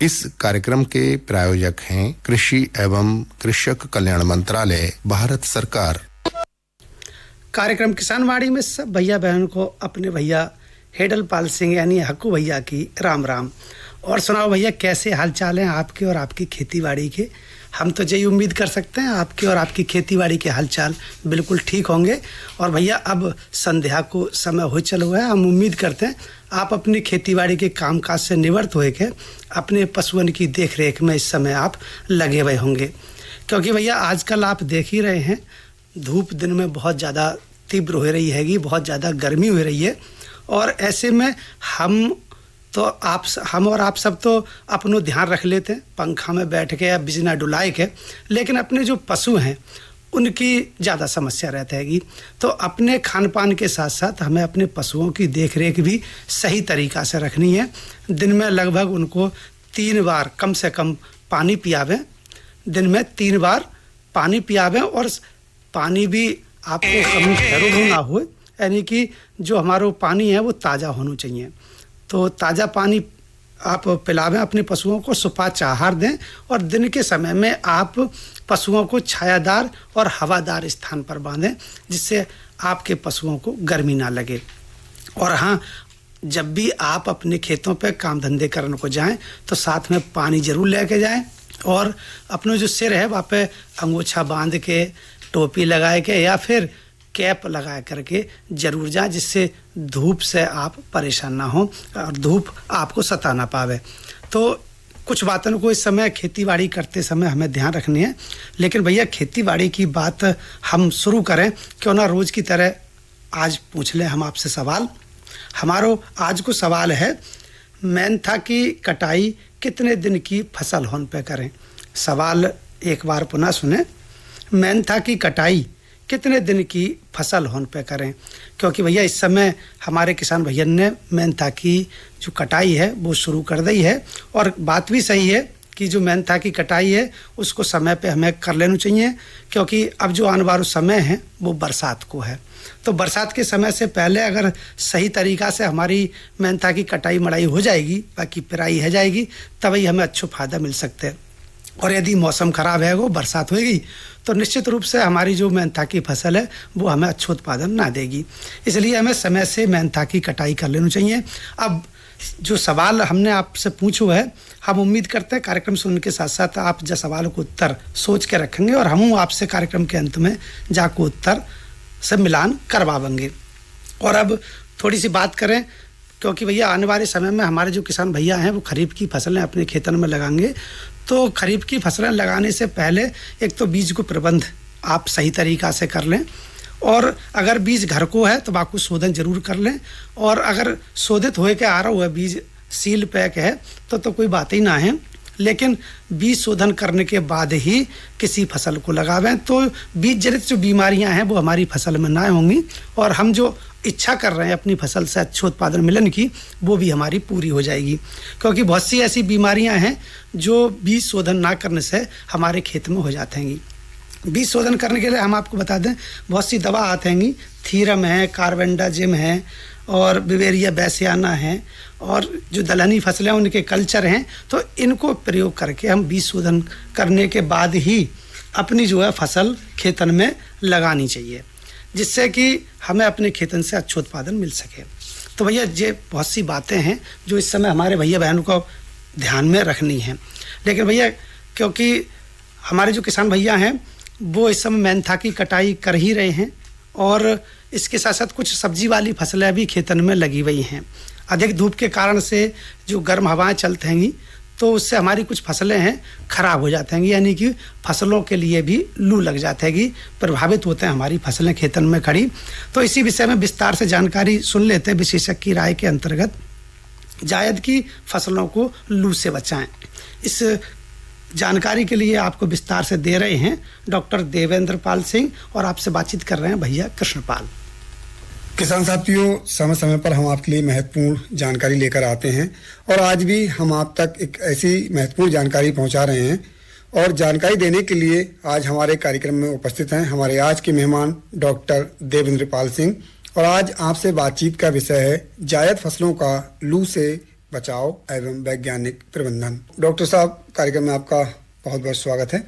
इस कार्यक्रम के प्रायोजक हैं कृषि एवं कृषक कल्याण मंत्रालय, भारत सरकार। कार्यक्रम किसानवाड़ी में सब भैया बहन को अपने भैया हेडलपाल सिंह यानी हक्कू भैया की राम राम। और सुनाओ भैया, कैसे हालचाल हैं आपके और आपकी खेतीबाड़ी के? हम तो यही उम्मीद कर सकते हैं आपके और आपकी खेतीबाड़ी के हालचाल बिल्कुल ठीक होंगे। और भैया अब संध्या को समय हो चला हुआ है, हम उम्मीद करते हैं आप अपनी खेतीबाड़ी के कामकाज से निवृत्त होए के अपने पशुओं की देखरेख में इस समय आप लगे हुए होंगे। क्योंकि भैया आजकल आप देख ही रहे हैं, धूप दिन में बहुत ज़्यादा तीव्र हो रही हैगी, बहुत ज़्यादा गर्मी हो रही है। और ऐसे में हम और आप सब तो अपनो ध्यान रख लेते हैं पंखा में बैठ के या बिजना डुलाए के, लेकिन अपने जो पशु हैं उनकी ज़्यादा समस्या रहती हैगी। तो अपने खान पान के साथ साथ हमें अपने पशुओं की देख रेख भी सही तरीक़ा से रखनी है। दिन में लगभग उनको 3 बार कम से कम पानी पियावें, दिन में 3 बार पानी पियावें। और पानी भी आपको कभी ठहरो ना हो, यानी कि जो हमारा पानी है वो ताज़ा होना चाहिए। तो ताज़ा पानी आप पिलावें अपने पशुओं को, सुपाच्य आहार दें और दिन के समय में आप पशुओं को छायादार और हवादार स्थान पर बांधें, जिससे आपके पशुओं को गर्मी ना लगे। और हाँ, जब भी आप अपने खेतों पे काम धंधे करने को जाएं तो साथ में पानी ज़रूर लेके जाएं। और अपना जो सिर है वहाँ पे अंगोछा बांध के, टोपी लगाए के या फिर कैप लगा करके जरूर जाएं, जिससे धूप से आप परेशान ना हो और धूप आपको सता ना पावे। तो कुछ बातों को इस समय खेतीबाड़ी करते समय हमें ध्यान रखनी है। लेकिन भैया खेतीबाड़ी की बात हम शुरू करें, क्यों ना रोज़ की तरह आज पूछ लें हम आपसे सवाल। हमारा आज को सवाल है, मेंथा की कटाई कितने दिन की फसल होने पे करें? सवाल एक बार पुनः सुने, मेंथा की कटाई कितने दिन की फसल होने पे करें? क्योंकि भैया इस समय हमारे किसान भैया ने मेंथा की जो कटाई है वो शुरू कर दी है। और बात भी सही है कि जो मेंथा की कटाई है उसको समय पे हमें कर लेना चाहिए, क्योंकि अब जो आने वाला समय है वो बरसात को है। तो बरसात के समय से पहले अगर सही तरीक़ा से हमारी मेंथा की कटाई मड़ाई हो जाएगी, बाकी पेराई है जाएगी, तभी हमें अच्छा फ़ायदा मिल सकता है। और यदि मौसम ख़राब है, वो बरसात होगी, तो निश्चित रूप से हमारी जो मेंथा की फसल है वो हमें अच्छा उत्पादन ना देगी। इसलिए हमें समय से मेंथा की कटाई कर लेनी चाहिए। अब जो सवाल हमने आपसे पूछा है, हम उम्मीद करते हैं कार्यक्रम सुनने के साथ साथ आप जो सवाल को उत्तर सोच के रखेंगे और हम आपसे कार्यक्रम के अंत में जाको उत्तर से मिलान करवाएंगे। और अब थोड़ी सी बात करें, क्योंकि भैया आने वाले समय में हमारे जो किसान भैया हैं वो खरीफ की फसलें अपने खेतन में लगाएंगे। तो खरीफ की फसलें लगाने से पहले एक तो बीज को प्रबंध आप सही तरीक़ा से कर लें, और अगर बीज घर को है तो बाकू शोधन जरूर कर लें। और अगर शोधित होए के आ रहा हुआ बीज सील पैक है तो कोई बात ही ना है, लेकिन बीज शोधन करने के बाद ही किसी फसल को लगावें, तो बीज जनित जो बीमारियां हैं वो हमारी फसल में ना होंगी और हम जो इच्छा कर रहे हैं अपनी फसल से अच्छा उत्पादन मिलन की, वो भी हमारी पूरी हो जाएगी। क्योंकि बहुत सी ऐसी बीमारियां हैं जो बीज शोधन ना करने से हमारे खेत में हो जाते हैं। बीज शोधन करने के लिए हम आपको बता दें, बहुत सी दवा आते हैं, थीरम है, कार्बेंडाजिम है और बिवेरिया बैसियाना है, और जो दलहनी फसलें हैं उनके कल्चर हैं। तो इनको प्रयोग करके हम बीज शोधन करने के बाद ही अपनी जो है फसल खेतन में लगानी चाहिए, जिससे कि हमें अपने खेतन से अच्छा उत्पादन मिल सके। तो भैया ये बहुत सी बातें हैं जो इस समय हमारे भैया बहनों को ध्यान में रखनी है। लेकिन भैया क्योंकि हमारे जो किसान भैया हैं वो इस समय मेंथा की कटाई कर ही रहे हैं और इसके साथ साथ कुछ सब्जी वाली फसलें भी खेतन में लगी हुई हैं। अधिक धूप के कारण से जो गर्म हवाएं चलते हैं तो उससे हमारी कुछ फसलें हैं ख़राब हो जाते हैं, यानी कि फसलों के लिए भी लू लग जाते हैं, प्रभावित होते हैं हमारी फसलें खेतन में खड़ी। तो इसी विषय में विस्तार से जानकारी सुन लेते हैं विशेषज्ञ की राय के अंतर्गत। जायद की फसलों को लू से बचाएं, इस जानकारी के लिए आपको विस्तार से दे रहे हैं डॉक्टर देवेंद्र पाल सिंह और आपसे बातचीत कर रहे हैं भैया कृष्णपाल। किसान साथियों, समय समय पर हम आपके लिए महत्वपूर्ण जानकारी लेकर आते हैं और आज भी हम आप तक एक ऐसी महत्वपूर्ण जानकारी पहुंचा रहे हैं। और जानकारी देने के लिए आज हमारे कार्यक्रम में उपस्थित हैं हमारे आज के मेहमान डॉक्टर देवेंद्र पाल सिंह। और आज आपसे बातचीत का विषय है जायद फसलों का लू से बचाव एवं वैज्ञानिक प्रबंधन। डॉक्टर साहब, कार्यक्रम में आपका बहुत बहुत स्वागत है।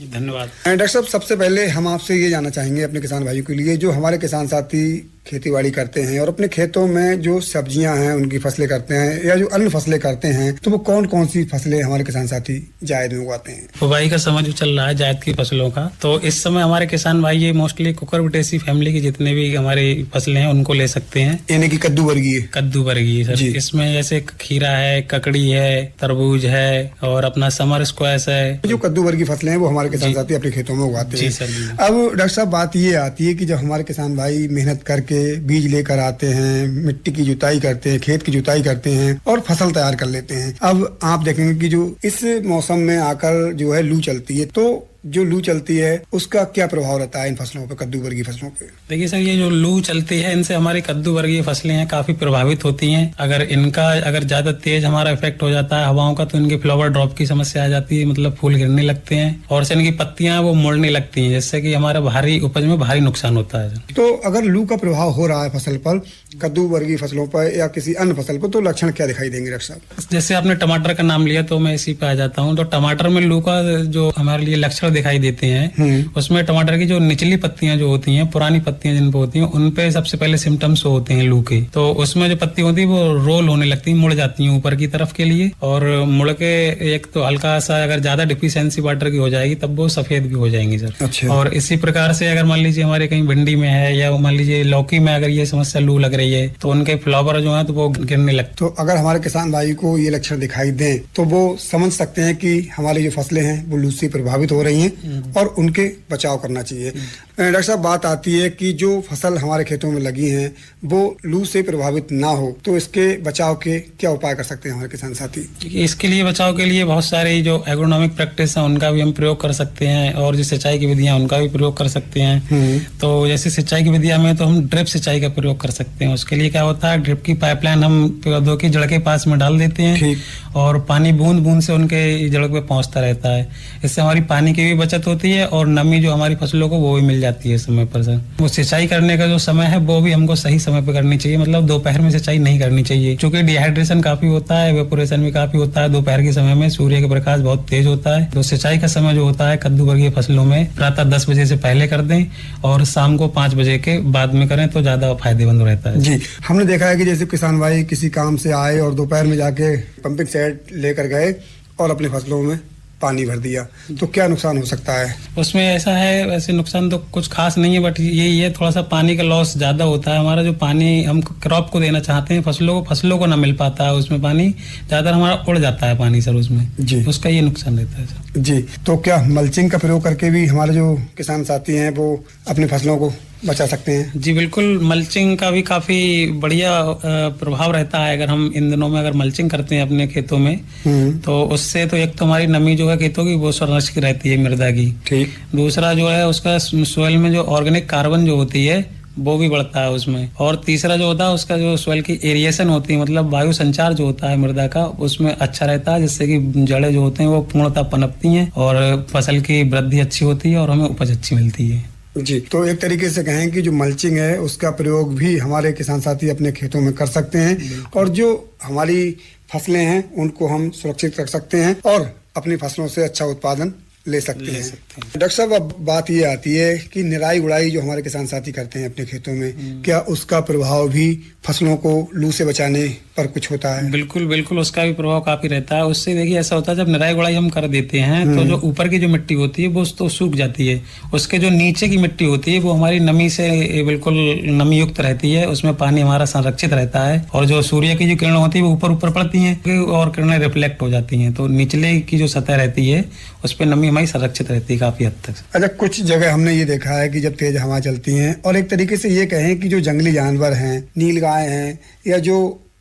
धन्यवाद। डॉक्टर साहब, सबसे पहले हम आपसे ये जानना चाहेंगे अपने किसान भाइयों के लिए, जो हमारे किसान साथी खेतीबाड़ी करते हैं और अपने खेतों में जो सब्जियां हैं उनकी फसलें करते हैं या जो अन्य फसलें करते हैं, तो वो कौन कौन सी फसलें हमारे किसान साथी जायद में उगाते हैं? बुवाई का समय जो चल रहा है जायद की फसलों का, तो इस समय हमारे किसान भाई ये मोस्टली कुकुरबिटेसी फैमिली की जितने भी हमारी फसलें हैं उनको ले सकते हैं। यानी कि कद्दू वर्गीय। कद्दू वर्गीय सर, इसमें जैसे खीरा है, ककड़ी है, तरबूज है और अपना समर स्क्वैश है। जो कद्दू वर्गीय फसलें हैं वो हमारे किसान साथी अपने खेतों में उगाते हैं। अब डॉक्टर साहब, बात ये आती है कि जब हमारे किसान भाई मेहनत करके बीज लेकर आते हैं, मिट्टी की जुताई करते हैं, खेत की जुताई करते हैं और फसल तैयार कर लेते हैं। अब आप देखेंगे कि जो इस मौसम में आकर जो है लू चलती है, तो जो लू चलती है उसका क्या प्रभाव रहता है इन फसलों पे, कद्दू वर्गीय फसलों पे? देखिए सर, ये जो लू चलती है इनसे हमारी कद्दू वर्गीय फसलें हैं काफी प्रभावित होती हैं। अगर ज्यादा तेज हमारा इफेक्ट हो जाता है हवाओं का, तो इनके फ्लावर ड्रॉप की समस्या आ जाती है, मतलब फूल गिरने लगते हैं और से इनकी पत्तियां वो मुड़ने लगती हैं, जिससे कि हमारा भारी उपज में भारी नुकसान होता है। तो अगर लू का प्रभाव हो रहा है फसल पर, कद्दू वर्गीय फसलों पर या किसी अन्य फसल पर, तो लक्षण क्या दिखाई देंगे डॉक्टर साहब? जैसे आपने टमाटर का नाम लिया तो मैं इसी पे आ जाता हूँ। तो टमाटर में लू का जो हमारे लिए लक्षण दिखाई देते हैं, उसमें टमाटर की जो निचली पत्तियां जो होती हैं, पुरानी पत्तियां जिन पे होती हैं, उन पे सबसे पहले सिम्टम्स होते हैं लू के। तो उसमें जो पत्ती होती है वो रोल होने लगती है, मुड़ जाती हैं ऊपर की तरफ के लिए, और मुड़ के एक तो हल्का सा अगर ज्यादा डिफिशियंसी वाटर की हो जाएगी तब वो सफेद भी हो जाएंगी सर। अच्छा। और इसी प्रकार से अगर मान लीजिए हमारे कहीं भिंडी में है या मान लीजिए लौकी में अगर ये समस्या लू लग रही है तो उनके फ्लावर जो है तो वो गिरने लगते। तो अगर हमारे किसान भाई को ये लक्षण दिखाई दें तो वो समझ सकते हैं कि हमारी जो फसलें हैं वो लू से प्रभावित हो रही हैं और उनके बचाव करना चाहिए। डॉक्टर साहब, बात आती है कि जो फसल हमारे खेतों में लगी हैं वो लू से प्रभावित ना हो, तो इसके बचाव के क्या उपाय कर सकते हैं हमारे किसान साथी? इसके लिए बचाव के लिए बहुत सारे जो एग्रोनॉमिक प्रैक्टिस है उनका भी हम प्रयोग कर सकते हैं, और जो सिंचाई की विधियां उनका भी प्रयोग कर सकते हैं। तो जैसे सिंचाई की विधियां में तो हम ड्रिप सिंचाई का प्रयोग कर सकते हैं। उसके लिए क्या होता है, ड्रिप की पाइपलाइन हम पौधों की जड़ के पास में डाल देते हैं और पानी बूंद बूंद से उनके जड़ पे पहुंचता रहता है। इससे हमारी पानी की भी बचत होती है और नमी जो हमारी फसलों को वो भी मिल जाती है समय पर सर। वो सिंचाई करने का जो समय है वो भी हमको सही समय पे करनी चाहिए, मतलब दोपहर में सिंचाई नहीं करनी चाहिए, क्योंकि डिहाइड्रेशन काफी होता है, इवेपोरेशन भी काफी होता है। दोपहर के समय में सूर्य का प्रकाश बहुत तेज होता है, तो सिंचाई का समय जो होता है कद्दू वर्गीय फसलों में प्रातः 10 बजे से पहले कर दें और शाम को 5 बजे के बाद में करें तो ज्यादा फायदेमंद रहता है। जी, हमने देखा है कि जैसे किसान भाई किसी काम से आए और दोपहर में जाके पंपिंग सेट लेकर गए और अपनी फसलों में पानी भर दिया, तो क्या नुकसान हो सकता है उसमें? ऐसा है, वैसे नुकसान तो कुछ खास नहीं है, बट यही है थोड़ा सा पानी का लॉस ज्यादा होता है। हमारा जो पानी हम क्रॉप को देना चाहते हैं, फसलों को ना मिल पाता है, उसमें पानी ज्यादा हमारा उड़ जाता है पानी सर उसमें जी, उसका ये नुकसान रहता है सर। जी, तो क्या मल्चिंग का प्रयोग करके भी हमारे जो किसान साथी हैं वो अपनी फसलों को बचा सकते हैं? जी बिल्कुल, मल्चिंग का भी काफी बढ़िया प्रभाव रहता है। अगर हम इन दिनों में अगर मल्चिंग करते हैं अपने खेतों में तो उससे तो एक तो हमारी नमी जो है खेतों की वो संरक्षित रहती है, मृदा की। ठीक। दूसरा जो है उसका सोइल में जो ऑर्गेनिक कार्बन जो होती है वो भी बढ़ता है उसमें, और तीसरा जो होता है उसका जो सोइल की एरिएशन होती है, मतलब वायु संचार जो होता है मृदा का, उसमें अच्छा रहता है, जिससे कि जड़ें जो होते हैं वो पूर्णतः पनपती हैं और फसल की वृद्धि अच्छी होती है और हमें उपज अच्छी मिलती है। जी, तो एक तरीके से कहें कि जो मल्चिंग है उसका प्रयोग भी हमारे किसान साथी अपने खेतों में कर सकते हैं और जो हमारी फसलें हैं उनको हम सुरक्षित रख सकते हैं और अपनी फसलों से अच्छा उत्पादन ले सकते हैं। डॉक्टर साहब, अब बात ये आती है कि निराई गुड़ाई जो हमारे किसान साथी करते हैं अपने खेतों में, क्या उसका प्रभाव भी फसलों को लू से बचाने पर कुछ होता है? बिल्कुल बिल्कुल, उसका भी प्रभाव काफी रहता है। उससे देखिए ऐसा होता है जब निराई गुड़ाई हम कर देते हैं तो जो ऊपर की जो मिट्टी होती है वो तो सूख जाती है, उसके जो नीचे की मिट्टी होती है वो हमारी नमी से बिल्कुल नमी युक्त रहती है, उसमें पानी हमारा संरक्षित रहता है और जो सूर्य की जो किरण होती है वो ऊपर ऊपर पड़ती है और किरणें रिफ्लेक्ट हो जाती हैं, तो निचले की जो सतह रहती है उस पर नमी हमारी संरक्षित रहती है काफी हद तक। अच्छा, कुछ जगह हमने ये देखा है कि जब तेज हवा चलती है और एक तरीके से ये कहें कि जो जंगली जानवर हैं, नीलगाय हैं या जो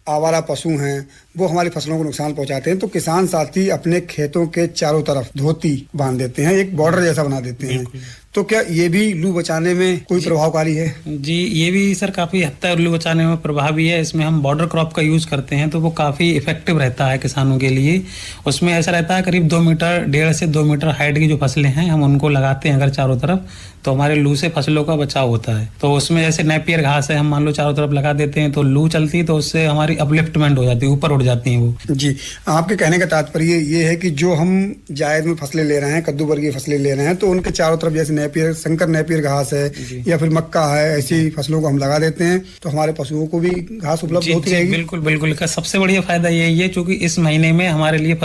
आवारा पशु हैं वो हमारी फसलों को नुकसान पहुंचाते हैं, तो किसान साथी अपने खेतों के चारों तरफ धोती बांध देते हैं, एक बॉर्डर जैसा बना देते हैं। तो क्या ये भी लू बचाने में कोई प्रभावकारी है? जी, ये भी सर काफी हद तक लू बचाने में प्रभावी है। इसमें हम बॉर्डर क्रॉप का यूज करते हैं तो वो काफी इफेक्टिव रहता है किसानों के लिए। उसमें ऐसा रहता है करीब 2 मीटर 1.5 से 2 मीटर हाइट की जो फसलें हैं हम उनको लगाते हैं अगर चारों तरफ, तो हमारे लू से फसलों का बचाव होता है। तो उसमें जैसे नेपियर घास है, हम मान लो चारों तरफ लगा देते हैं तो लू चलती है तो उससे हमारी अपलिफ्टमेंट हो जाती है, ऊपर उठ जाती हैं वो। जी, आपके कहने का तात्पर्य ये है कि जो हम जायद में फसलें ले रहे हैं, कद्दू वर्गीय फसलें ले रहे हैं, तो उनके चारों तरफ जैसे नेपियर, संकर नेपियर घास है या फिर मक्का है, ऐसी फसलों को हम लगा देते हैं तो हमारे पशुओं को भी घास उपलब्ध होती रहेगी। बिल्कुल बिल्कुल, का सबसे बढ़िया फायदा यही है क्योंकि इस महीने में हमारे लिए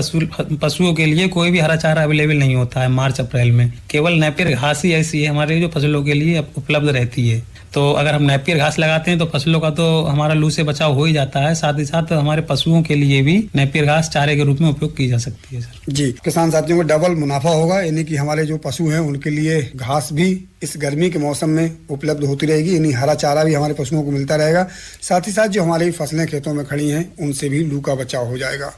पशुओं के लिए कोई भी हरा चारा अवेलेबल नहीं होता है। मार्च अप्रैल में केवल नेपियर घास ही ऐसी है हमारे जो फसलों के लिए उपलब्ध रहती है। तो अगर हम नेपियर घास लगाते हैं तो फसलों का तो हमारा लू से बचाव हो ही जाता है, साथ ही साथ हमारे पशुओं के लिए भी नेपियर घास चारे के रूप में उपयोग की जा सकती है सर। जी, किसान साथियों को डबल मुनाफा होगा, यानी कि हमारे जो पशु हैं उनके लिए घास भी इस गर्मी के मौसम में उपलब्ध होती रहेगी, यानी हरा चारा भी हमारे पशुओं को मिलता रहेगा। साथ ही साथ जो हमारी फसलें खेतों में खड़ी हैं उनसे भी लू का बचाव हो जाएगा।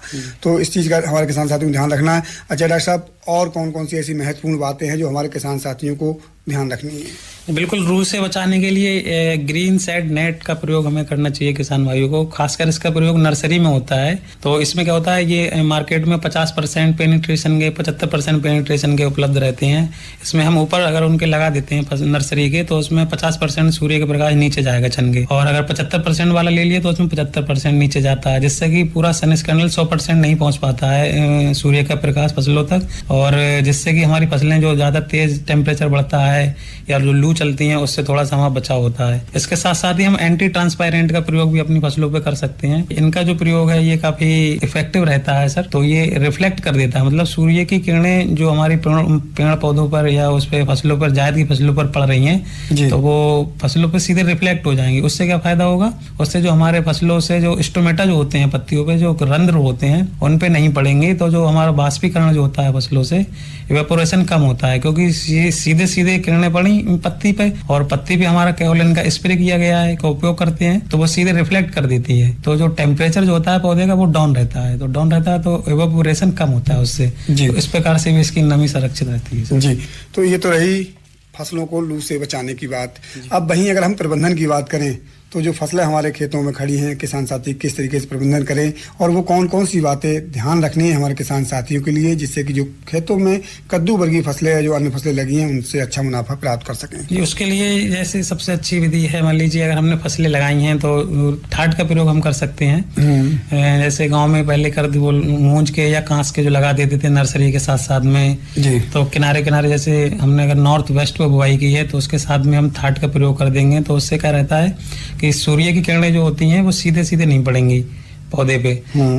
तो इस चीज़ का हमारे किसान साथियों को ध्यान रखना है। अच्छा डॉक्टर साहब, और कौन कौन सी ऐसी महत्वपूर्ण बातें हैं जो हमारे किसान साथियों को ध्यान रखनी है? बिल्कुल, लू से बचाने के लिए ग्रीन शेड नेट का प्रयोग हमें करना चाहिए किसान भाइयों को। खासकर इसका प्रयोग नर्सरी में होता है। तो इसमें क्या होता है, ये मार्केट में 50% पेनिट्रेशन के, 75% पेनिट्रेशन के उपलब्ध रहते हैं। इसमें हम ऊपर अगर उनके लगा देते हैं नर्सरी के तो उसमें 50% सूर्य के प्रकाश नीचे जाएगा छन के, और अगर 75% वाला ले लिए तो उसमें 75% नीचे जाता है, जिससे कि पूरा सन स्कैंडल 100% नहीं पहुंच पाता है सूर्य का प्रकाश फसलों तक, और जिससे कि हमारी फसलें जो ज्यादा तेज टेम्परेचर बढ़ता है या जो लू चलती हैं उससे थोड़ा सा हमारा बचाव होता है। इसके साथ साथ ही हम एंटी ट्रांसपेरेंट का प्रयोग भी अपनी फसलों पे कर सकते हैं। इनका जो प्रयोग है ये काफी इफेक्टिव रहता है सर। तो ये रिफ्लेक्ट कर देता है, मतलब सूर्य की किरणें जो हमारी पेड़ पौधों पर या उस पे फसलों पर, जायद की फसलों पर पड़ रही हैं तो वो फसलों पर सीधे रिफ्लेक्ट हो जाएंगी। उससे क्या फायदा होगा, उससे जो हमारे फसलों से जो स्टोमेटा जो होते हैं, पत्तियों पे जो रंध्र होते हैं उन पे नहीं पड़ेंगे, तो जो हमारा बाष्पीकरण जो होता है फसलों से, इवेपोरेशन कम होता है, क्योंकि ये सीधे सीधे किरणें पड़ी पत्ती पे, और पत्ती पे हमारा केवल का स्प्रे किया गया है का उपयोग करते हैं तो वो सीधे रिफ्लेक्ट कर देती है। तो जो टेम्परेचर जो होता है पौधे का वो डाउन रहता है, तो डाउन रहता है तो इवेपोरेशन कम होता है उससे। तो इस प्रकार से भी इसकी नमी संरक्षित रहती है जी। तो ये तो रही फसलों को लू से बचाने की बात। अब वहीं अगर हम प्रबंधन की बात करें तो जो फसलें हमारे खेतों में खड़ी हैं, किसान साथी किस तरीके से प्रबंधन करें और वो कौन कौन सी बातें ध्यान रखनी है हमारे किसान साथियों के लिए, जिससे कि जो खेतों में कद्दू वर्गीय फसलें या जो अन्य फसलें लगी हैं उनसे अच्छा मुनाफा प्राप्त कर सकें? उसके लिए जैसे सबसे अच्छी विधि है, मान लीजिए अगर हमने फसलें लगाई हैं तो ठाट का प्रयोग हम कर सकते हैं। जैसे गाँव में पहले मूंज के या कांस के जो लगा देते थे नर्सरी के साथ साथ में, तो किनारे किनारे जैसे हमने अगर नॉर्थ वेस्ट पे बुआई की है तो उसके साथ में हम ठाट का प्रयोग कर देंगे, तो उससे क्या रहता है कि सूर्य की किरणें जो होती हैं वो सीधे सीधे नहीं पड़ेंगी पौधे पे।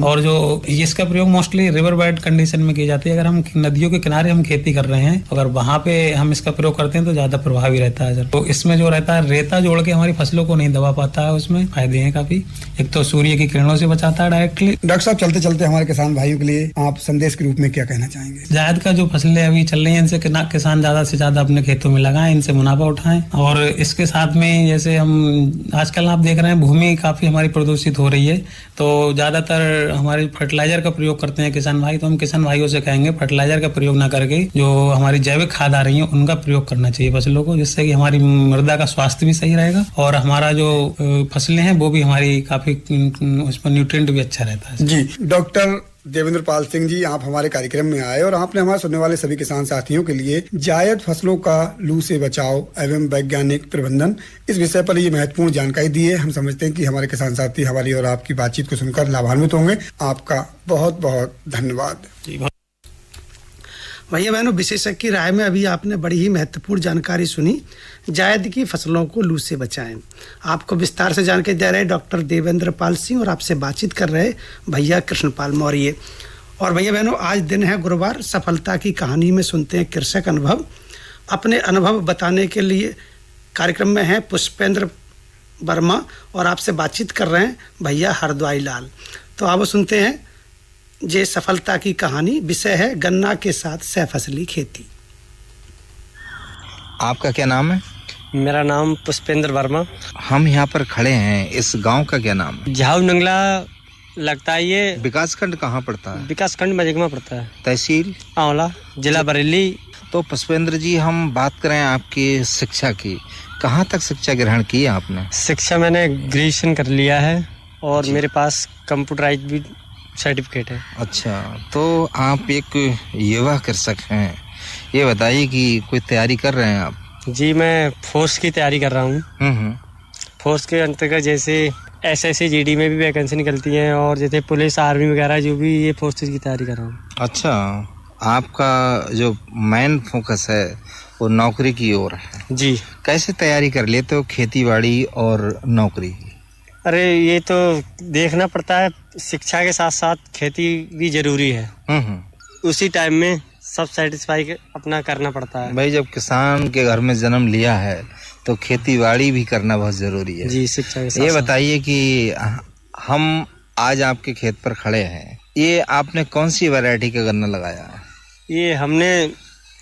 और जो इसका प्रयोग मोस्टली रिवर बेड कंडीशन में की जाती है। अगर हम नदियों के किनारे हम खेती कर रहे हैं, अगर वहां पे हम इसका प्रयोग करते हैं तो ज्यादा प्रभावी रहता है सर। तो इसमें जो रहता है रेता जोड़ के हमारी फसलों को नहीं दबा पाता है, उसमें फायदे हैं काफी। एक तो सूर्य की किरणों से बचाता है डायरेक्टली। डॉक्टर साहब, चलते चलते हमारे किसान भाइयों के लिए आप संदेश के रूप में क्या कहना चाहेंगे? जायद का जो फसलें अभी चल रही है इनसे किसान ज्यादा से ज्यादा अपने खेतों में लगाएं, इनसे मुनाफा उठाएं। और इसके साथ में जैसे हम आजकल आप देख रहे हैं भूमि काफी हमारी प्रदूषित हो रही है, तो ज्यादातर हमारे फर्टिलाइजर का प्रयोग करते हैं किसान भाई, तो हम किसान भाइयों से कहेंगे फर्टिलाइजर का प्रयोग ना करके जो हमारी जैविक खाद आ रही है उनका प्रयोग करना चाहिए फसलों को, जिससे कि हमारी मृदा का स्वास्थ्य भी सही रहेगा और हमारा जो फसलें हैं वो भी हमारी काफी उसमें न्यूट्रिएंट भी अच्छा रहता है। जी, डॉक्टर देवेंद्र पाल सिंह जी, आप हमारे कार्यक्रम में आए और आपने हमारे सुनने वाले सभी किसान साथियों के लिए जायद फसलों का लू से बचाव एवं वैज्ञानिक प्रबंधन इस विषय पर ये महत्वपूर्ण जानकारी दी है। हम समझते हैं कि हमारे किसान साथी हमारी और आपकी बातचीत को सुनकर लाभान्वित होंगे। आपका बहुत बहुत धन्यवाद। भैया बहनों, विशेषज्ञ की राय में अभी आपने बड़ी ही महत्वपूर्ण जानकारी सुनी। जायद की फसलों को लू से बचाएं। आपको विस्तार से जानकारी दे रहे डॉक्टर देवेंद्र पाल सिंह और आपसे बातचीत कर रहे भैया कृष्णपाल मौर्य। और भैया बहनों, आज दिन है गुरुवार। सफलता की कहानी में सुनते हैं कृषक अनुभव। अपने अनुभव बताने के लिए कार्यक्रम में हैं पुष्पेंद्र वर्मा और आपसे बातचीत कर रहे हैं भैया हरद्वाई लाल। तो आप सुनते हैं जे सफलता की कहानी। विषय है गन्ना के साथ सहफसली खेती। आपका क्या नाम है? मेरा नाम पुष्पेंद्र वर्मा। हम यहाँ पर खड़े हैं, इस गांव का क्या नाम है? झाऊ नंगला लगता है ये विकासखंड कहाँ पड़ता है? विकासखंड मजगमा पड़ता है, तहसील आंवला, जिला बरेली। तो पुष्पेंद्र जी, हम बात करें आपकी शिक्षा की, कहाँ तक शिक्षा ग्रहण की है आपने? शिक्षा मैंने ग्रेजुएशन कर लिया है और मेरे पास कंप्यूटराइज भी सर्टिफिकेट है। अच्छा, तो आप एक युवा कृषक हैं, ये बताइए कि कोई तैयारी कर रहे हैं आप? जी, मैं फोर्स की तैयारी कर रहा हूँ। फोर्स के अंतर्गत जैसे SSC GD में भी वैकेंसी निकलती है और जैसे पुलिस आर्मी वगैरह जो भी, ये फोर्सेज की तैयारी कर रहा हूँ। अच्छा, आपका जो मेन फोकस है वो नौकरी की ओर है? जी। कैसे तैयारी कर लेते हो खेती बाड़ी और नौकरी? अरे ये तो देखना पड़ता है, शिक्षा के साथ साथ खेती भी जरूरी है। उसी टाइम में सब सेटिस्फाई अपना करना पड़ता है। भाई, जब किसान के घर में जन्म लिया है तो खेती बाड़ी भी करना बहुत जरूरी है। जी, शिक्षा के साथ। ये बताइए कि हम आज आपके खेत पर खड़े हैं, ये आपने कौन सी वैरायटी का गन्ना लगाया है? ये हमने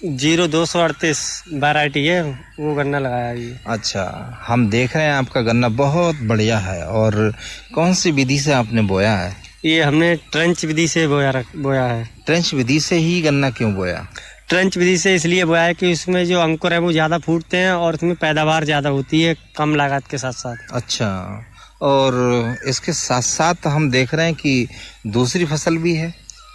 0238 वैरायटी है, वो गन्ना लगाया है ये। अच्छा, हम देख रहे हैं आपका गन्ना बहुत बढ़िया है। और कौन सी विधि से आपने बोया है? ये हमने ट्रेंच विधि से बोया है। ट्रेंच विधि से ही गन्ना क्यों बोया? ट्रेंच विधि से इसलिए बोया है कि उसमें जो अंकुर है वो ज़्यादा फूटते हैं और उसमें पैदावार ज़्यादा होती है कम लागत के साथ साथ। अच्छा, और इसके साथ साथ हम देख रहे हैं कि दूसरी फसल भी है।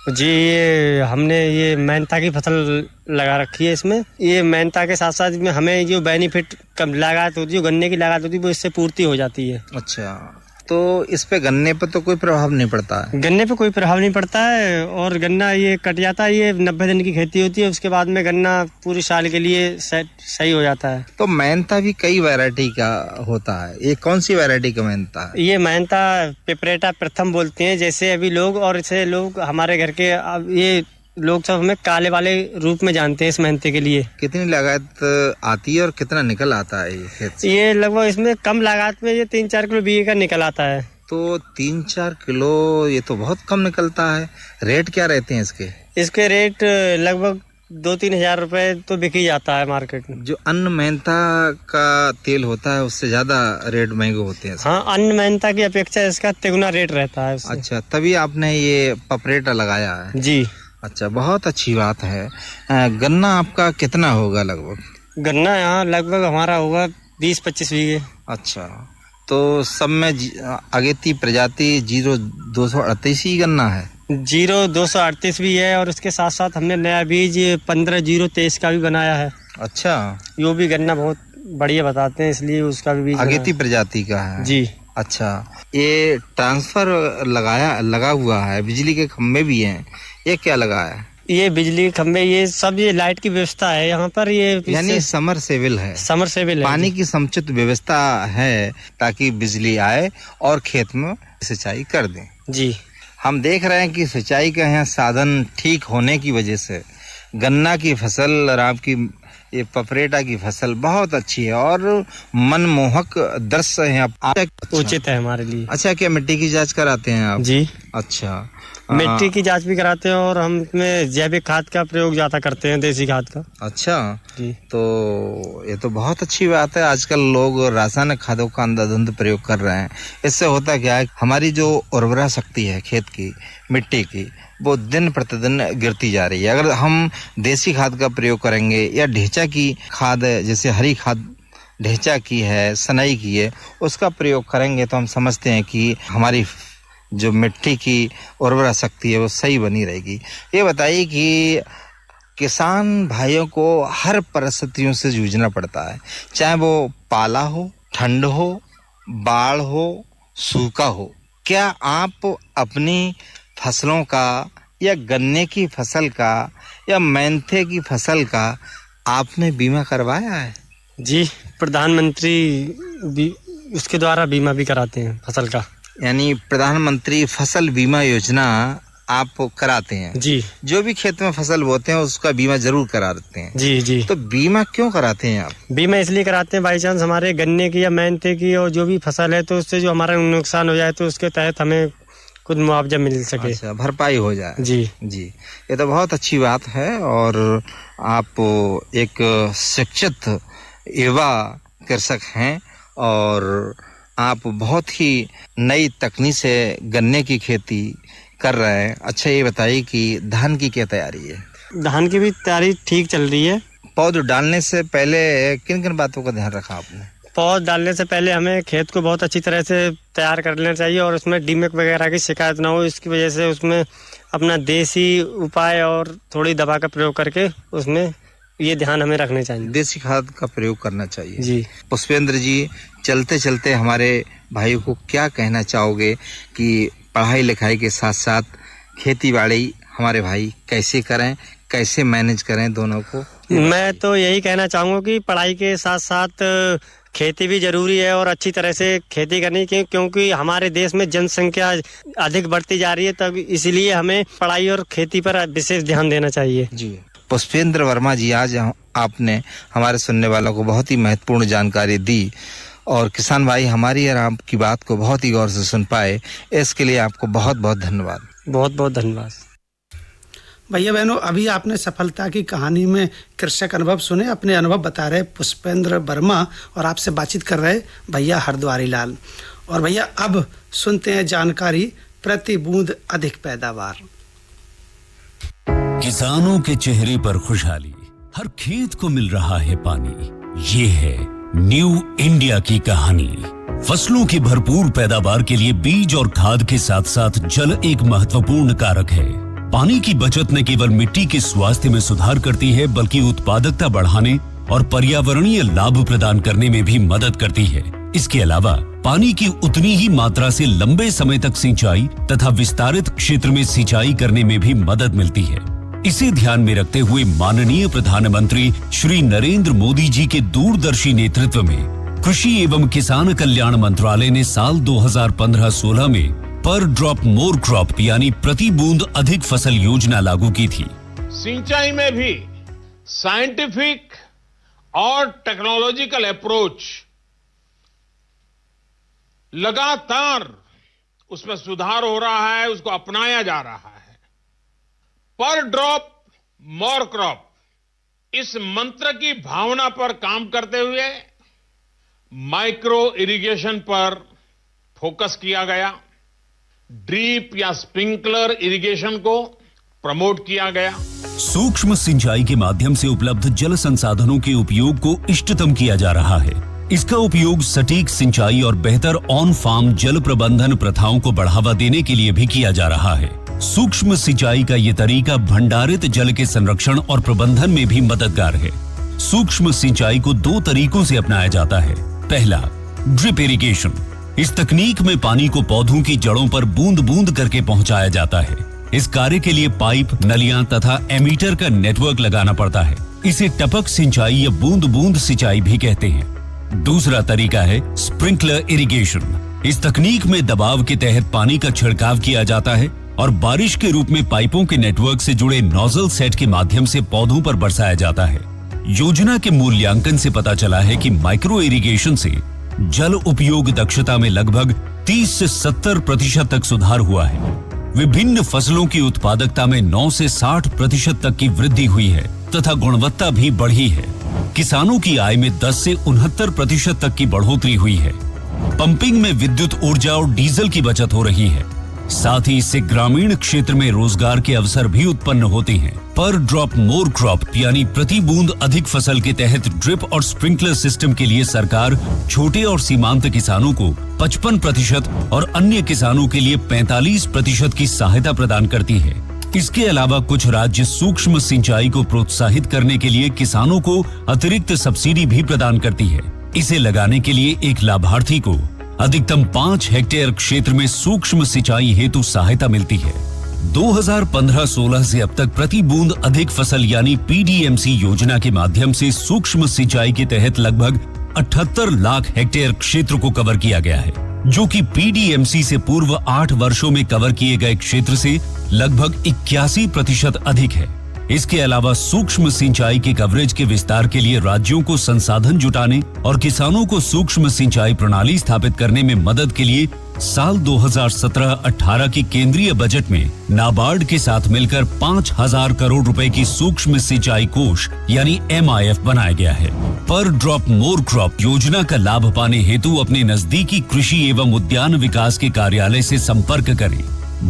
जी, ये हमने ये मेहनता की फसल लगा रखी है इसमें। ये मेहनता के साथ साथ में हमें जो बेनिफिट कम लागत होती है, गन्ने की लागत होती है, वो इससे पूर्ति हो जाती है। अच्छा, तो इस पे गन्ने पे तो कोई प्रभाव नहीं पड़ता है? गन्ने पे कोई प्रभाव नहीं पड़ता है और गन्ना ये कट जाता है। ये 90 दिन की खेती होती है, उसके बाद में गन्ना पूरी साल के लिए सही हो जाता है। तो मेहनता भी कई वैरायटी का होता है, ये कौन सी वैरायटी का मेहनता है? ये मेहनता पेपरेटा प्रथम बोलते हैं जैसे अभी लोग, और इसे लोग हमारे घर के ये लोग सब हमें काले वाले रूप में जानते हैं इस मेहनते के लिए। कितनी लागत आती है और कितना निकल आता है ये खेत से? ये लगभग इसमें कम लागत में ये 3-4 किलो बीघे का निकल आता है। तो 3-4 किलो, ये तो बहुत कम निकलता है। रेट क्या रहते हैं इसके? इसके रेट लगभग 2-3 हजार रुपए तो बिक ही जाता है मार्केट में। जो अन्न मेहनता का तेल होता है उससे ज्यादा रेट महंगे होते हैं। हाँ, अन्न मेहनता की अपेक्षा इसका तिगुना रेट रहता है उससे। अच्छा, तभी आपने ये पपरेटा लगाया है? जी। अच्छा, बहुत अच्छी बात है। गन्ना आपका कितना होगा लगभग? गन्ना यहाँ लगभग हमारा होगा 20-25 बीघे। अच्छा, तो सब में अगेती प्रजाति 0238 ही गन्ना है? 0238 भी है और उसके साथ साथ हमने नया बीज 15-023 का भी बनाया है। अच्छा, यो भी गन्ना बहुत बढ़िया बताते हैं, इसलिए उसका भी बीज अगेती प्रजाति का है? जी। अच्छा, ये ट्रांसफर लगा हुआ है, बिजली के खम्भे भी हैं, ये क्या लगा है? ये बिजली के खम्भे, ये सब ये लाइट की व्यवस्था है यहाँ पर। ये यानी समरसेबल है? समरसेबल है, पानी की समुचित व्यवस्था है ताकि बिजली आए और खेत में सिंचाई कर दें। जी। हम देख रहे हैं कि सिंचाई का यहाँ साधन ठीक होने की वजह से गन्ना की फसल और आपकी ये पपरेटा की फसल बहुत अच्छी है और मनमोहक दृश्य है। उचित है हमारे लिए। अच्छा, क्या मिट्टी की जांच कराते हैं आप? जी। अच्छा, मिट्टी की जांच भी कराते हैं और हम इसमें जैविक खाद का प्रयोग ज्यादा करते हैं, देसी खाद का। अच्छा जी। तो ये तो बहुत अच्छी बात है। आजकल लोग रासायनिक खादों का अंधाधुंध प्रयोग कर रहे हैं। इससे होता क्या है, हमारी जो उर्वरा शक्ति है खेत की, मिट्टी की, वो दिन प्रतिदिन गिरती जा रही है। अगर हम देसी खाद का प्रयोग करेंगे या ढेंचा की खाद, जैसे हरी खाद ढेंचा की है, सनई की है, उसका प्रयोग करेंगे तो हम समझते हैं कि हमारी जो मिट्टी की उर्वरा शक्ति है वो सही बनी रहेगी। ये बताइए कि किसान भाइयों को हर परिस्थितियों से जूझना पड़ता है, चाहे वो पाला हो, ठंड हो, बाढ़ हो, सूखा हो। क्या आप अपनी फसलों का या गन्ने की फसल का या मेंथे की फसल का आपने बीमा करवाया है? जी, प्रधानमंत्री उसके द्वारा बीमा भी कराते हैं फसल का। यानी प्रधानमंत्री फसल बीमा योजना आप कराते हैं? जी। जो भी खेत में फसल बोते हैं उसका बीमा जरूर करा देते हैं? जी जी। तो बीमा क्यों कराते हैं आप? बीमा इसलिए कराते हैं, बाई चांस हमारे गन्ने की या मेंथे की और जो भी फसल है तो उससे जो हमारा नुकसान हो जाए तो उसके तहत हमें कुछ मुआवजा मिल सके। अच्छा, भरपाई हो जाए। जी जी, ये तो बहुत अच्छी बात है। और आप एक शिक्षित युवा कृषक हैं और आप बहुत ही नई तकनीक से गन्ने की खेती कर रहे हैं। अच्छा, ये बताइए कि धान की क्या तैयारी है? धान की भी तैयारी ठीक चल रही है। पौध डालने से पहले किन किन बातों का ध्यान रखा आपने? पौध डालने से पहले हमें खेत को बहुत अच्छी तरह से तैयार कर लेना चाहिए और उसमें डीमक वगैरह की शिकायत ना हो। इसकी वजह से उसमें अपना देसी उपाय और थोड़ी दवा का प्रयोग करके उसमें ये ध्यान हमें रखना चाहिए। देसी खाद का प्रयोग करना चाहिए जी। पुष्पेंद्र जी, चलते चलते हमारे भाइयों को क्या कहना चाहोगे कि पढ़ाई लिखाई के साथ साथ खेती बाड़ी हमारे भाई कैसे करें, कैसे मैनेज करें दोनों को? मैं तो यही कहना चाहूँगा कि पढ़ाई के साथ साथ खेती भी जरूरी है और अच्छी तरह से खेती करनी, क्योंकि हमारे देश में जनसंख्या अधिक बढ़ती जा रही है, तब इसीलिए हमें पढ़ाई और खेती पर विशेष ध्यान देना चाहिए। जी। पुष्पेंद्र वर्मा जी, आज आपने हमारे सुनने वालों को बहुत ही महत्वपूर्ण जानकारी दी और किसान भाई हमारी और आपकी बात को बहुत ही गौर से सुन पाए, इसके लिए आपको बहुत बहुत धन्यवाद। बहुत बहुत धन्यवाद। भैया बहनों, अभी आपने सफलता की कहानी में कृषक अनुभव सुने। अपने अनुभव बता रहे पुष्पेंद्र वर्मा और आपसे बातचीत कर रहे भैया हरद्वारी लाल। और भैया अब सुनते हैं जानकारी प्रति बूंद अधिक पैदावार। किसानों के चेहरे पर खुशहाली, हर खेत को मिल रहा है पानी। ये है न्यू इंडिया की कहानी। फसलों की भरपूर पैदावार के लिए बीज और खाद के साथ साथ जल एक महत्वपूर्ण कारक है। पानी की बचत न केवल मिट्टी के स्वास्थ्य में सुधार करती है, बल्कि उत्पादकता बढ़ाने और पर्यावरणीय लाभ प्रदान करने में भी मदद करती है। इसके अलावा पानी की उतनी ही मात्रा से लंबे समय तक सिंचाई तथा विस्तारित क्षेत्र में सिंचाई करने में भी मदद मिलती है। इसे ध्यान में रखते हुए माननीय प्रधानमंत्री श्री नरेंद्र मोदी जी के दूरदर्शी नेतृत्व में कृषि एवं किसान कल्याण मंत्रालय ने साल 2015-16 में पर ड्रॉप मोर क्रॉप यानी प्रति बूंद अधिक फसल योजना लागू की थी। सिंचाई में भी साइंटिफिक और टेक्नोलॉजिकल अप्रोच लगातार उसमें सुधार हो रहा है, उसको अपनाया जा रहा है। पर ड्रॉप मोर क्रॉप, इस मंत्र की भावना पर काम करते हुए माइक्रो इरिगेशन पर फोकस किया गया। ड्रीप या स्प्रिंकलर इरिगेशन को प्रमोट किया गया। सूक्ष्म सिंचाई के माध्यम से उपलब्ध जल संसाधनों के उपयोग को इष्टतम किया जा रहा है। इसका उपयोग सटीक सिंचाई और बेहतर ऑन फार्म जल प्रबंधन प्रथाओं को बढ़ावा देने के लिए भी किया जा रहा है। सूक्ष्म सिंचाई का ये तरीका भंडारित जल के संरक्षण और प्रबंधन में भी मददगार है। सूक्ष्म सिंचाई को दो तरीकों से अपनाया जाता है। पहला, ड्रिप इरिगेशन। इस तकनीक में पानी को पौधों की जड़ों पर बूंद बूंद करके पहुंचाया जाता है। इस कार्य के लिए पाइप, नलियां तथा एमीटर का नेटवर्क लगाना पड़ता है। इसे टपक सिंचाई या बूंद बूंद सिंचाई भी कहते हैं। दूसरा तरीका है स्प्रिंकलर इरिगेशन। इस तकनीक में दबाव के तहत पानी का छिड़काव किया जाता है और बारिश के रूप में पाइपों के नेटवर्क से जुड़े नोजल सेट के माध्यम से पौधों पर बरसाया जाता है। योजना के मूल्यांकन से पता चला है कि माइक्रो इरिगेशन से जल उपयोग दक्षता में लगभग 30 से 70% तक सुधार हुआ है। विभिन्न फसलों की उत्पादकता में 9 से 60% तक की वृद्धि हुई है तथा गुणवत्ता भी बढ़ी है। किसानों की आय में 10 से 69% तक की बढ़ोतरी हुई है। पंपिंग में विद्युत ऊर्जा और डीजल की बचत हो रही है। साथ ही इससे ग्रामीण क्षेत्र में रोजगार के अवसर भी उत्पन्न होते हैं। पर ड्रॉप मोर क्रॉप यानी प्रति बूंद अधिक फसल के तहत ड्रिप और स्प्रिंकलर सिस्टम के लिए सरकार छोटे और सीमांत किसानों को 55% और अन्य किसानों के लिए 45% की सहायता प्रदान करती है। इसके अलावा कुछ राज्य सूक्ष्म सिंचाई को प्रोत्साहित करने के लिए किसानों को अतिरिक्त सब्सिडी भी प्रदान करती है। इसे लगाने के लिए एक लाभार्थी को अधिकतम 5 हेक्टेयर क्षेत्र में सूक्ष्म सिंचाई हेतु सहायता मिलती है। 2015-16 से अब तक प्रति बूंद अधिक फसल यानी पीडीएमसी योजना के माध्यम से सूक्ष्म सिंचाई के तहत लगभग 78 लाख हेक्टेयर क्षेत्र को कवर किया गया है, जो कि पीडीएमसी से पूर्व 8 वर्षों में कवर किए गए क्षेत्र से लगभग 81% अधिक है। इसके अलावा सूक्ष्म सिंचाई के कवरेज के विस्तार के लिए राज्यों को संसाधन जुटाने और किसानों को सूक्ष्म सिंचाई प्रणाली स्थापित करने में मदद के लिए साल 2017-18 की केंद्रीय बजट में नाबार्ड के साथ मिलकर 5,000 करोड़ रुपए की सूक्ष्म सिंचाई कोष यानी MIF बनाया गया है। पर ड्रॉप मोर क्रॉप योजना का लाभ पाने हेतु अपने नजदीकी कृषि एवं उद्यान विकास के कार्यालय से संपर्क करें।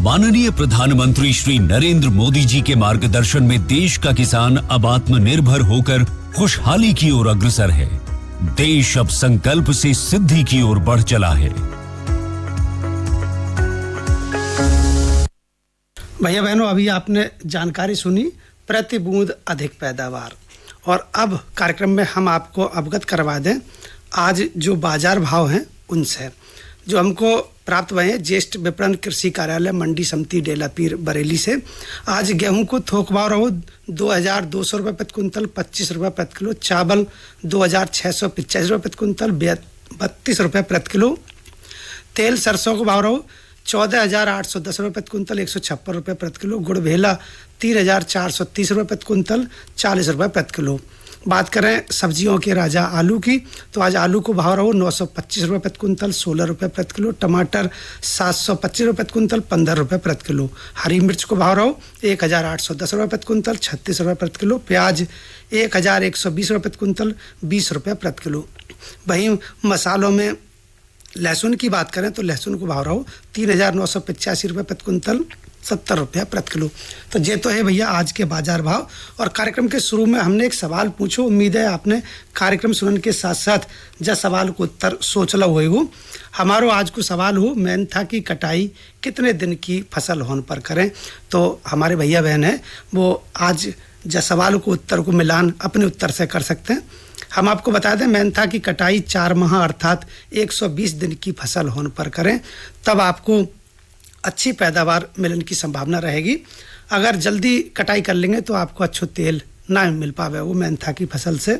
माननीय प्रधानमंत्री श्री नरेंद्र मोदी जी के मार्गदर्शन में देश का किसान अब आत्मनिर्भर होकर खुशहाली की ओर अग्रसर है। देश अब संकल्प से सिद्धि की ओर बढ़ चला है। भैया बहनों, अभी आपने जानकारी सुनी प्रति बूंद अधिक पैदावार, और अब कार्यक्रम में हम आपको अवगत करवा दें आज जो बाजार भाव हैं उनसे, जो हमको प्राप्त हुए हैं ज्येष्ठ विपणन कृषि कार्यालय मंडी समिति डेलापीर बरेली से। आज गेहूं को थोक भाव रहो 2,200 रुपये प्रति कुंतल 25 रुपये प्रति किलो, चावल 2,685 रुपये प्रति कुंतल 32 रुपये प्रति किलो, तेल सरसों को भाव रहो 14,810 रुपये प्रति कुंतल 156 रुपये प्रति किलो, गुड़ भेला 3,430 रुपये प्रति कुंतल 40 रुपये प्रति किलो। बात करें सब्जियों के राजा आलू की, तो आज आलू को भाव रहो 925 रुपये प्रति कुंतल 16 रुपये प्रति किलो, टमाटर 725 रुपये प्रति कुंतल 15 रुपये प्रति किलो, हरी मिर्च को भाव रहो 1,810 रुपये प्रति कुंतल 36 रुपये प्रति किलो, प्याज 1,120 रुपये प्रति कुंतल 20 रुपये प्रति किलो। वहीं मसालों में लहसुन की बात करें तो लहसुन को भाव रहो 3,985 रुपये प्रति कुंतल 70 रुपया प्रति किलो। तो ये तो है भैया आज के बाजार भाव। और कार्यक्रम के शुरू में हमने एक सवाल पूछो, उम्मीद है आपने कार्यक्रम सुनने के साथ साथ जब सवाल को उत्तर सोचला हुए हो। हमारो आज को सवाल हो मेंथा की कटाई कितने दिन की फसल होने पर करें। तो हमारे भैया बहन हैं वो आज जब सवाल को उत्तर को मिलान अपने उत्तर से कर सकते हैं। हम आपको बता दें मेंथा की कटाई 4 माह अर्थात 120 दिन की फसल होने पर करें, तब आपको अच्छी पैदावार मिलने की संभावना रहेगी। अगर जल्दी कटाई कर लेंगे तो आपको अच्छा तेल ना मिल पावे वो मेंथा की फसल से।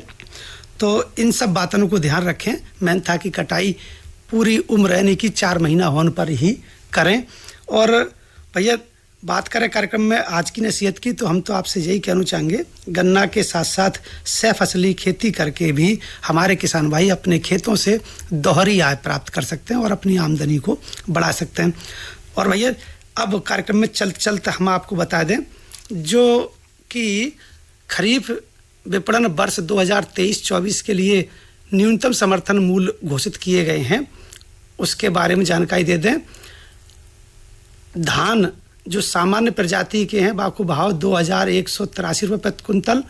तो इन सब बातों को ध्यान रखें। मेंथा की कटाई पूरी उम्र यानी कि 4 महीना होने पर ही करें। और भैया बात करें कार्यक्रम में आज की नसीहत की, तो हम तो आपसे यही कहना चाहेंगे गन्ना के साथ साथ सह फसली खेती करके भी हमारे किसान भाई अपने खेतों से दोहरी आय प्राप्त कर सकते हैं और अपनी आमदनी को बढ़ा सकते हैं। और भैया अब कार्यक्रम में चलते हम आपको बता दें जो कि खरीफ विपणन वर्ष 2023-24 के लिए न्यूनतम समर्थन मूल्य घोषित किए गए हैं, उसके बारे में जानकारी दे दें। धान जो सामान्य प्रजाति के हैं आपको भाव 2,183 रुपये प्रति कुंतल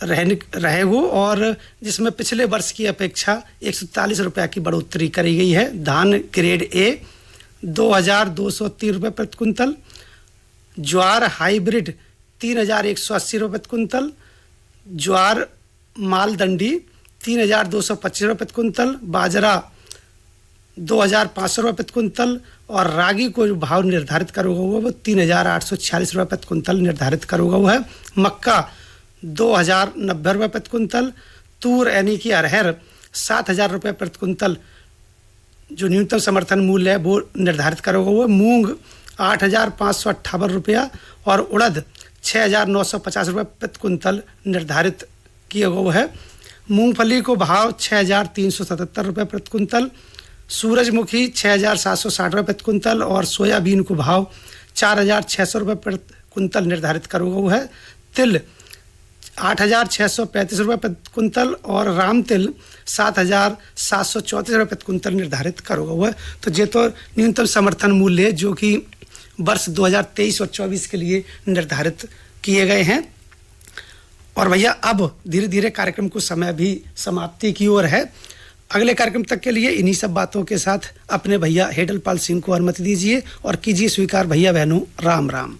रहे वो, और जिसमें पिछले वर्ष की अपेक्षा 140 रुपये की बढ़ोतरी करी गई है। धान ग्रेड ए 2,230 रुपये प्रति कुंतल, ज्वार हाइब्रिड 3,180 रुपये प्रति कुंतल, ज्वार मालदंडी 3,225 रुपये प्रति कुंतल, बाजरा 2,500 रुपये प्रति कुंतल, और रागी को जो भाव निर्धारित करा हुआ है वो 3,846 रुपये प्रति कुंतल निर्धारित करा हुआ है। मक्का 2,090 रुपये प्रति कुंतल, तूर यानी कि अरहर 7,000 रुपये प्रति कुंतल जो न्यूनतम समर्थन मूल्य है वो निर्धारित करा हुआ है। मूंग 8,558 रुपया और उड़द 6,950 रुपये प्रति कुंतल निर्धारित किया हुआ है। मूंगफली को भाव 6,377 रुपये प्रति कुंतल, सूरजमुखी 6,760 रुपये प्रति कुंतल, और सोयाबीन को भाव 4,600 रुपये प्रति कुंतल निर्धारित करा हुआ है। तिल 8,635 रुपये प्रति कुंतल और राम तिल 7,734 रुपये प्रति कुंतल निर्धारित करा हुआ है। तो ये तो न्यूनतम समर्थन मूल्य है जो कि वर्ष 2023 और 24 के लिए निर्धारित किए गए हैं। और भैया अब धीरे धीरे कार्यक्रम को समय भी समाप्ति की ओर है। अगले कार्यक्रम तक के लिए इन्हीं सब बातों के साथ अपने भैया हेडलपाल सिंह को अनुमति दीजिए और कीजिए स्वीकार भैया बहनों, राम राम।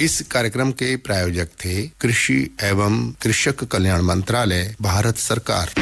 इस कार्यक्रम के प्रायोजक थे कृषि एवं कृषक कल्याण मंत्रालय, भारत सरकार।